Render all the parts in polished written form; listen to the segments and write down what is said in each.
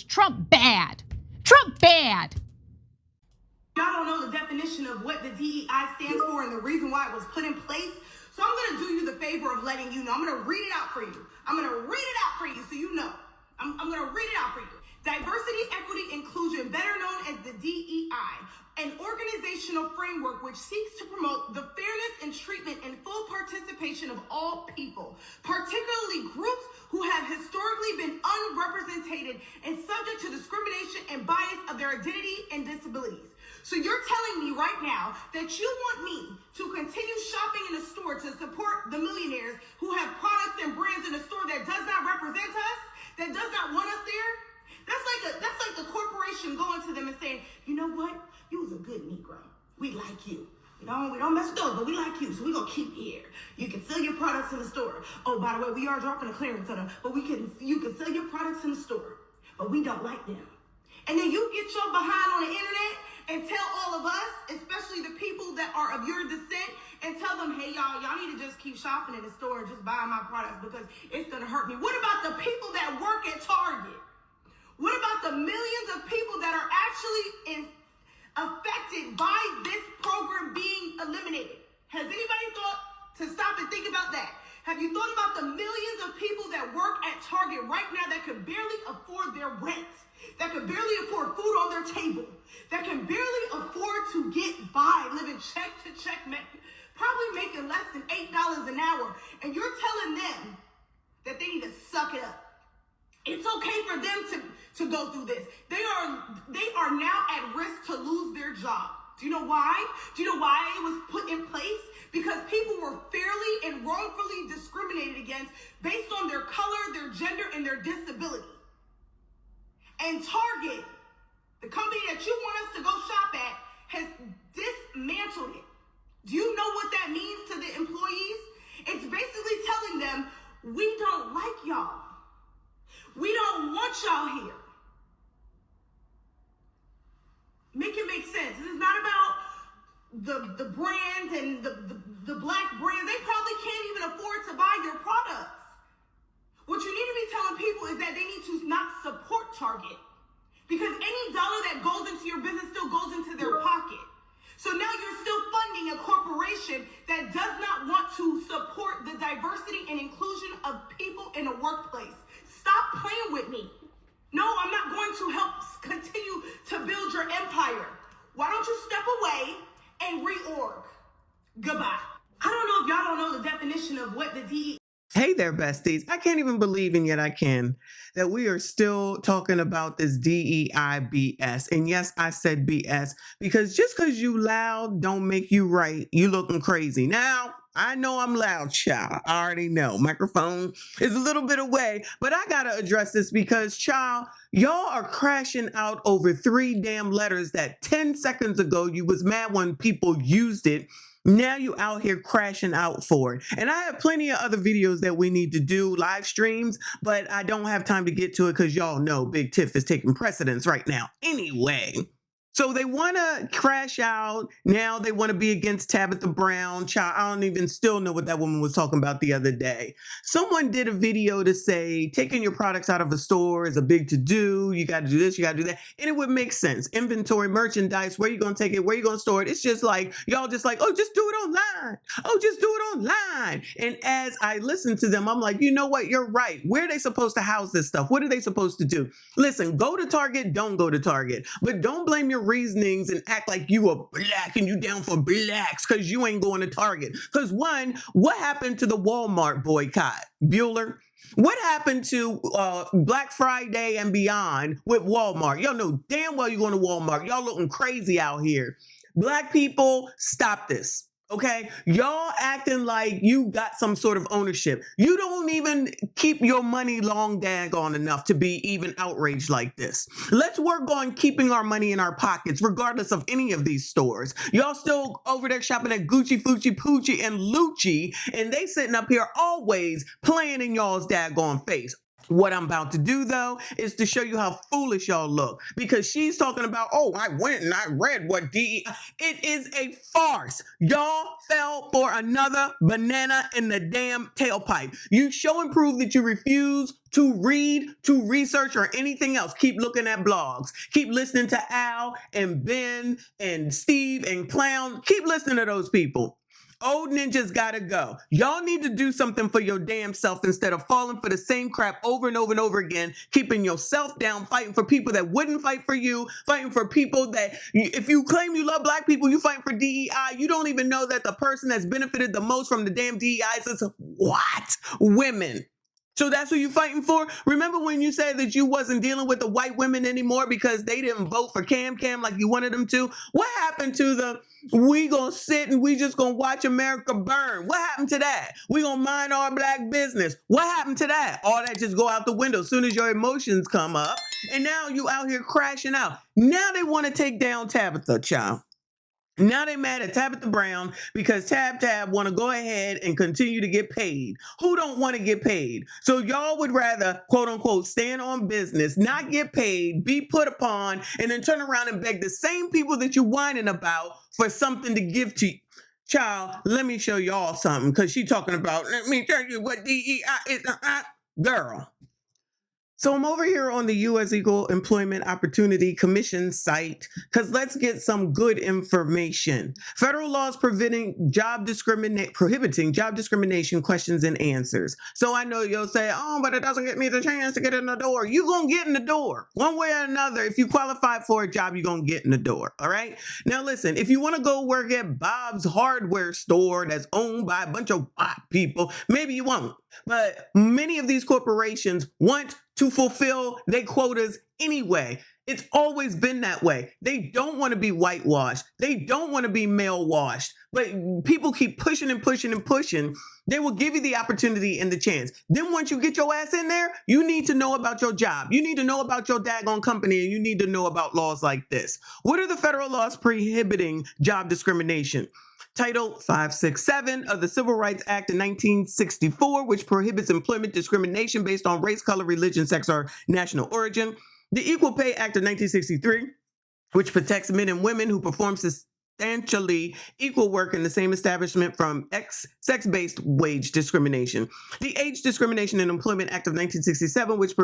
because Trump bad. Trump bad. Y'all don't know the definition of what the DEI stands for and the reason why it was put in place. So I'm going to do you the favor of letting you know. I'm going to read it out for you. I'm going to read it out for you so you know. I'm going to read it out for you. Diversity, equity, inclusion, better known as the DEI, an organizational framework which seeks to promote the fairness and treatment and full participation of all people, particularly groups who have historically been unrepresented and subject to discrimination and bias of their identity and disabilities. So you're telling me right now that you want me to continue shopping in a store to support the millionaires who have products and brands in a store that does not represent us, that does not want us there? That's like the corporation going to them and saying, you know what? You was a good Negro. We like you. We don't mess with those, but we like you, so we're gonna keep you here. You can sell your products in the store. Oh, by the way, we are dropping a clearance on them, but you can sell your products in the store, but we don't like them. And then you get your behind on the internet and tell all of us, especially the people that are of your descent, and tell them, hey, y'all need to just keep shopping in the store and just buy my products because it's gonna hurt me. What about the people that work at Target? What about the millions of people that are actually affected by this program being eliminated? Has anybody thought to stop and think about that? Have you thought about the millions of people that work at Target right now that could barely afford their rent, that could barely afford food on their table, that can barely afford to get by, living check to check, probably making less than $8 an hour, and you're telling them that they need to suck it up? It's okay for them to go through this. They are now at risk to lose their job. Do you know why? Do you know why it was put in place? Because people were fairly and wrongfully discriminated against based on their color, their gender, and their disability. And Target, the company that you want us to go shop at, has dismantled it. Do you know what that means to the employees? It's basically telling them, we don't like y'all. We don't want y'all here. Make it make sense. This is not about the brands and the black brands. They probably can't even afford to buy your products. What you need to be telling people is that they need to not support Target, because any dollar that goes into your business still goes into their pocket. So now you're still funding a corporation that does not want to support the diversity and inclusion of people in a workplace. Stop playing with me. No, I'm not going to help continue to build your empire. Why don't you step away and reorg? Goodbye. I don't know if y'all don't know the definition of what the DEI. Hey there, besties. I can't even believe, and yet I can, that we are still talking about this DEI BS. And yes, I said BS, because just because you loud don't make you right. You looking crazy. Now, I know I'm loud, child. I already know. Microphone is a little bit away, but I got to address this because, child, y'all are crashing out over 3 damn letters that 10 seconds ago you was mad when people used it. Now you out here crashing out for it. And I have plenty of other videos that we need to do, live streams, but I don't have time to get to it because y'all know Big Tiff is taking precedence right now anyway. So they want to crash out. Now they want to be against Tabitha Brown. Child, I don't even still know what that woman was talking about the other day. Someone did a video to say taking your products out of a store is a big to-do. You got to do this, you got to do that. And it would make sense. Inventory, merchandise, where you going to take it, where you going to store it. It's just like, y'all just like, oh, just do it online. Oh, just do it online. And as I listen to them, I'm like, you know what? You're right. Where are they supposed to house this stuff? What are they supposed to do? Listen, go to Target, don't go to Target. But don't blame your reasonings and act like you are black and you down for blacks because you ain't going to Target. Because one, what happened to the Walmart boycott? Bueller? What happened to Black Friday and beyond with Walmart? Y'all know damn well you're going to Walmart. Y'all looking crazy out here. Black people, stop this. Okay, y'all acting like you got some sort of ownership. You don't even keep your money long daggone enough to be even outraged like this. Let's work on keeping our money in our pockets, regardless of any of these stores. Y'all still over there shopping at Gucci, Fucci, Poochie, and Lucci, and they sitting up here always playing in y'all's daggone face. What I'm about to do, though, is to show you how foolish y'all look, because she's talking about, oh, I went and I read what DEI. It is a farce. Y'all fell for another banana in the damn tailpipe. You show and prove that you refuse to read, to research, or anything else. Keep looking at blogs. Keep listening to Al and Ben and Steve and Clown. Keep listening to those people. Old ninjas gotta go. Y'all need to do something for your damn self instead of falling for the same crap over and over and over again, keeping yourself down, fighting for people that wouldn't fight for you, fighting for people that, if you claim you love black people, you fighting for DEI, you don't even know that the person that's benefited the most from the damn DEI is what? Women. So that's who you fighting for? Remember when you said that you wasn't dealing with the white women anymore because they didn't vote for Cam like you wanted them to? What happened to the, we gonna sit and we just gonna watch America burn? What happened to that? We gonna mind our black business? What happened to that? All that just go out the window as soon as your emotions come up. And now you out here crashing out. Now they want to take down Tabitha, child. Now they mad at Tabitha Brown because Tab want to go ahead and continue to get paid. Who don't want to get paid? So y'all would rather, quote unquote, stand on business, not get paid, be put upon, and then turn around and beg the same people that you're whining about for something to give to you. Child, let me show y'all something, because she talking about, let me tell you what DEI is. Girl. So I'm over here on the U.S. Equal Employment Opportunity Commission site, because let's get some good information. Federal laws prohibiting job discrimination questions and answers. So I know you'll say, oh, but it doesn't get me the chance to get in the door. You're going to get in the door. One way or another, if you qualify for a job, you're going to get in the door. All right? Now listen, if you want to go work at Bob's hardware store that's owned by a bunch of white people, maybe you won't. But many of these corporations want to fulfill their quotas anyway. It's always been that way. They don't want to be whitewashed. They don't want to be male washed. But people keep pushing and pushing and pushing. They will give you the opportunity and the chance. Then once you get your ass in there, you need to know about your job. You need to know about your daggone company, and you need to know about laws like this. What are the federal laws prohibiting job discrimination? Title 567 of the Civil Rights Act of 1964, which prohibits employment discrimination based on race, color, religion, sex, or national origin. The Equal Pay Act of 1963, which protects men and women who perform substantially equal work in the same establishment from sex-based wage discrimination. The Age Discrimination in Employment Act of 1967, which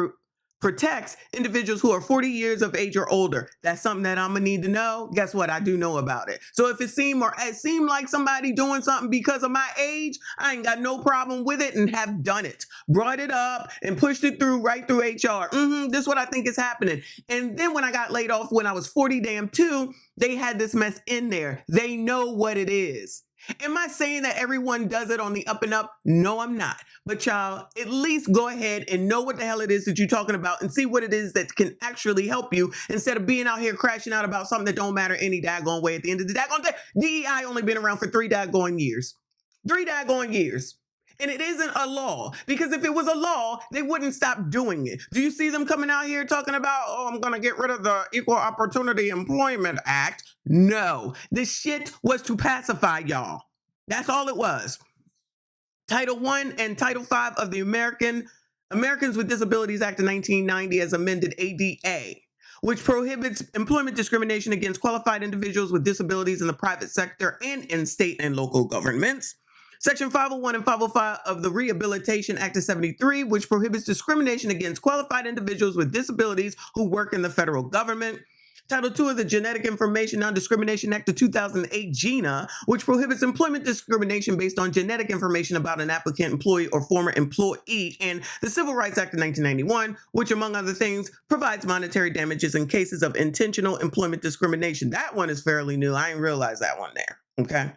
protects individuals who are 40 years of age or older. That's something that I'm gonna need to know. Guess what? I do know about it. So if it seemed like somebody doing something because of my age, I ain't got no problem with it and have done it. Brought it up and pushed it through right through HR. This is what I think is happening. And then when I got laid off when I was 40 damn two, they had this mess in there. They know what it is. Am I saying that everyone does it on the up and up? No, I'm not. But y'all, at least go ahead and know what the hell it is that you're talking about and see what it is that can actually help you instead of being out here crashing out about something that don't matter any daggone way at the end of the daggone day. DEI only been around for 3 daggone years. 3 daggone years. And it isn't a law, because if it was a law, they wouldn't stop doing it. Do you see them coming out here talking about, oh, I'm going to get rid of the Equal Opportunity Employment Act? No, this shit was to pacify y'all. That's all it was. Title I and Title V of the Americans with Disabilities Act of 1990 as amended ADA, which prohibits employment discrimination against qualified individuals with disabilities in the private sector and in state and local governments. Section 501 and 505 of the Rehabilitation Act of 73, which prohibits discrimination against qualified individuals with disabilities who work in the federal government. Title II of the Genetic Information Non-Discrimination Act of 2008, GINA, which prohibits employment discrimination based on genetic information about an applicant, employee, or former employee. And the Civil Rights Act of 1991, which, among other things, provides monetary damages in cases of intentional employment discrimination. That one is fairly new. I didn't realize that one there, okay?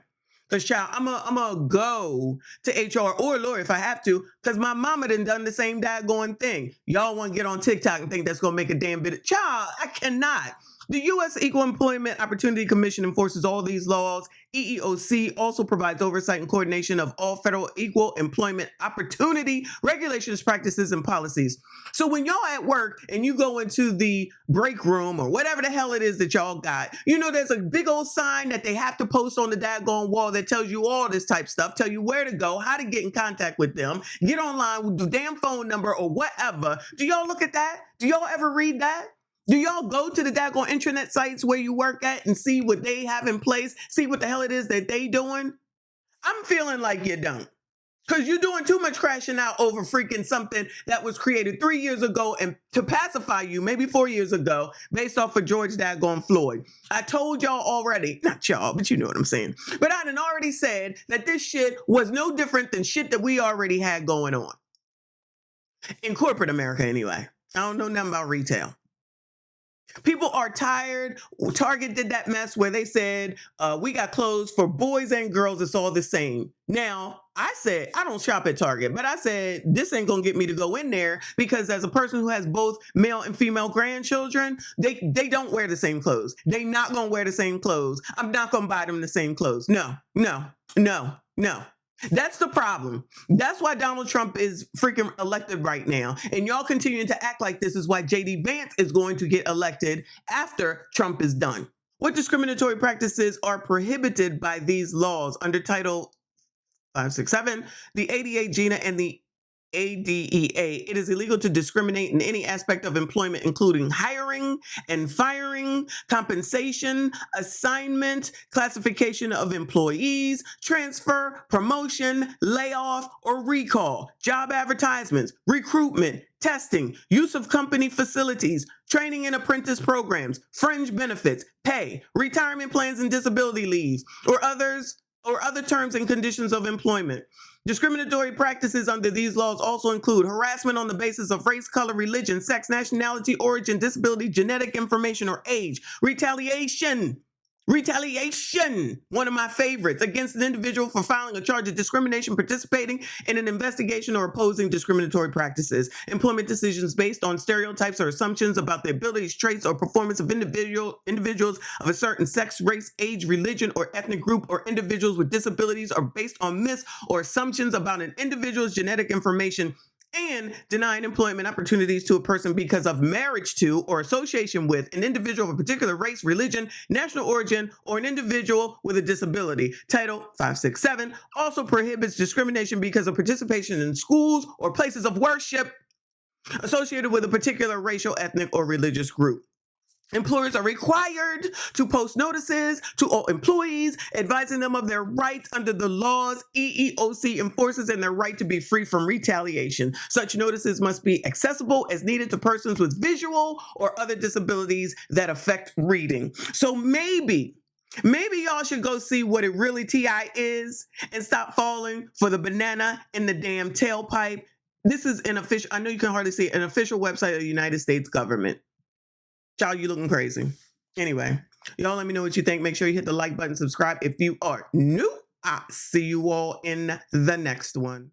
Because, child, I'm going to go to HR or a lawyer if I have to, because my mama done the same daggone thing. Y'all want to get on TikTok and think that's going to make a damn bit of... Child, I cannot. The U.S. Equal Employment Opportunity Commission enforces all these laws. EEOC also provides oversight and coordination of all federal equal employment opportunity regulations, practices, and policies. So when y'all at work and you go into the break room or whatever the hell it is that y'all got, you know there's a big old sign that they have to post on the daggone wall that tells you all this type stuff, tell you where to go, how to get in contact with them, get online with the damn phone number or whatever. Do y'all look at that? Do y'all ever read that? Do y'all go to the daggone intranet sites where you work at and see what they have in place? See what the hell it is that they doing? I'm feeling like you don't. Because you're doing too much crashing out over freaking something that was created 3 years ago and to pacify you, maybe 4 years ago, based off of George daggone Floyd. I told y'all already, not y'all, but you know what I'm saying. But I done already said that this shit was no different than shit that we already had going on. In corporate America anyway. I don't know nothing about retail. People are tired. Target did that mess where they said, we got clothes for boys and girls. It's all the same. Now, I said, I don't shop at Target, but I said, this ain't going to get me to go in there because as a person who has both male and female grandchildren, they don't wear the same clothes. They not going to wear the same clothes. I'm not going to buy them the same clothes. No. That's the problem. That's why Donald Trump is freaking elected right now. And y'all continuing to act like this is why J.D. Vance is going to get elected after Trump is done. What discriminatory practices are prohibited by these laws under Title 567, the ADA, GINA, and the ADEA? It is illegal to discriminate in any aspect of employment, including hiring and firing, compensation, assignment, classification of employees, transfer, promotion, layoff, or recall, job advertisements, recruitment, testing, use of company facilities, training and apprentice programs, fringe benefits, pay, retirement plans and disability leaves, or other terms and conditions of employment. Discriminatory practices under these laws also include harassment on the basis of race, color, religion, sex, nationality, origin, disability, genetic information, or age. Retaliation, one of my favorites, against an individual for filing a charge of discrimination, participating in an investigation, or opposing discriminatory practices. Employment decisions based on stereotypes or assumptions about the abilities, traits, or performance of individuals of a certain sex, race, age, religion, or ethnic group, or individuals with disabilities are based on myths or assumptions about an individual's genetic information, and denying employment opportunities to a person because of marriage to or association with an individual of a particular race, religion, national origin, or an individual with a disability. Title 567 also prohibits discrimination because of participation in schools or places of worship associated with a particular racial, ethnic, or religious group. Employers are required to post notices to all employees, advising them of their rights under the laws. EEOC enforces and their right to be free from retaliation. Such notices must be accessible as needed to persons with visual or other disabilities that affect reading. So maybe y'all should go see what it really TI is and stop falling for the banana in the damn tailpipe. This is an official, I know you can hardly see it, an official website of the United States government. Child, you looking crazy. Anyway, y'all let me know what you think. Make sure you hit the like button, subscribe if you are new. I'll see you all in the next one.